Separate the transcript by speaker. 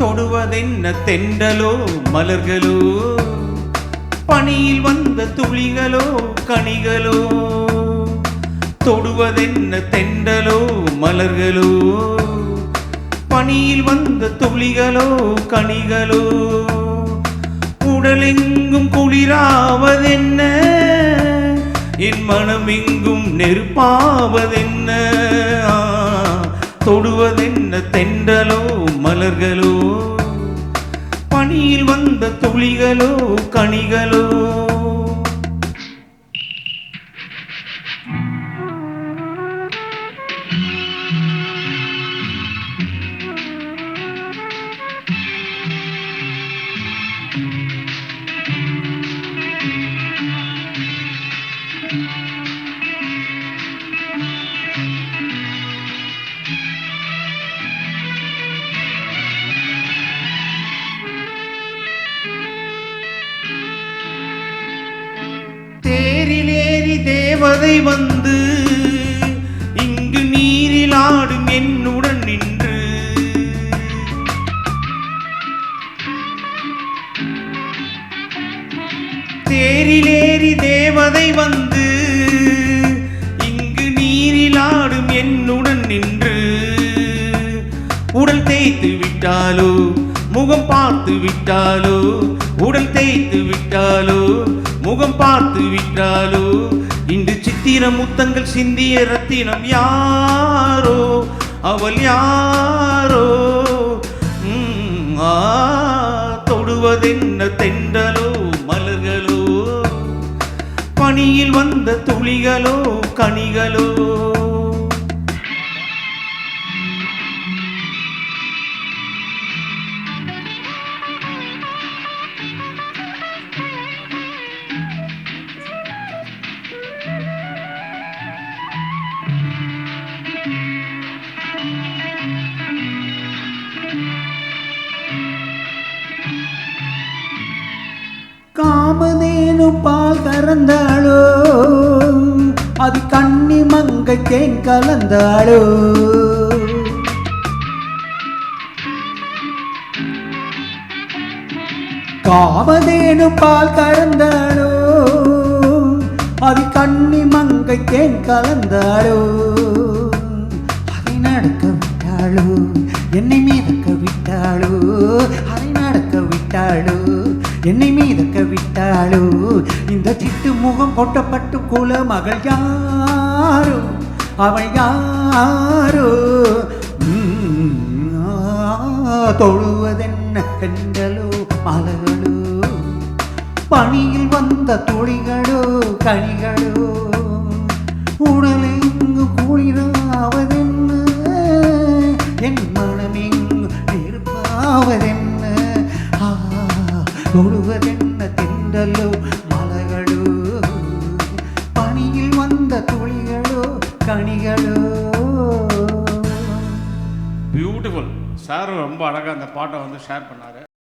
Speaker 1: தொடுவதென்ன தென்றலோ மலர்களோ, பனியில் வந்த துளிகளோ கனிகளோ. தொடுவதென்ன தென்றலோ மலர்களோ, பனியில் வந்த துளிகளோ கனிகளோ. உடலெங்கும் குளிராவதென்ன, என் மனமெங்கும் நெருப்பாவதென்ன. தொடுவதென்ன தென்றலோ மலர்களோ, பனியில் வந்த துளிகளோ கனிகளோ. தேரிலேறி தேவதை வந்து இங்கு நீரில் ஆடும் என்னுடன் நின்று. தேரிலேறி தேவதை வந்து இங்கு நீரில் ஆடும் என்னுடன் நின்று. உடல் தேய்த்து விட்டாலோ முகம் பார்த்து விட்டாலோ, உடல் தேய்த்து விட்டாலோ முகம் பார்த்து விட்டாலோ. இன்று சித்திர முத்தங்கள் சிந்திய ரத்தினம் யாரோ, அவள் யாரோ. தொடுவதென்ன தென்றலோ மலர்களோ, பனியில் வந்த துளிகளோ கனிகளோ.
Speaker 2: காமதேனு பால் கறந்தாளோ, அது கண்ணி மங்கை தேன் கலந்தாளோ. காமதேனு பால் கறந்தாளோ, அது கண்ணி மங்கை தேன் கலந்தாளோ. அதை நடக்க விட்டாளோ, என்னை மீதக்க விட்டாளோ. அதை நடக்க விட்டாளோ, என்னை மீதக்க விட்டாளோ. இந்த சிட்டு முகம் கொட்டப்பட்டு குல மகள் யாரோ, அவள் யாரோ. தொழுவதென்ன தென்றலோ மலர்களோ, பனியில் வந்த துளிகளோ கனிகளோ. உடலெங்கு குளிராவதென்ன, என் மனமெங்கு நெருப்பாவதென்ன. தொடுவதென்ன தென்றலோ மலர்களோ, பனியில் வந்த துளிகளோ கனிகளோ.
Speaker 3: பியூட்டிஃபுல். சார் ரொம்ப அழகாக அந்த பாட்டை வந்து ஷேர் பண்ணார்.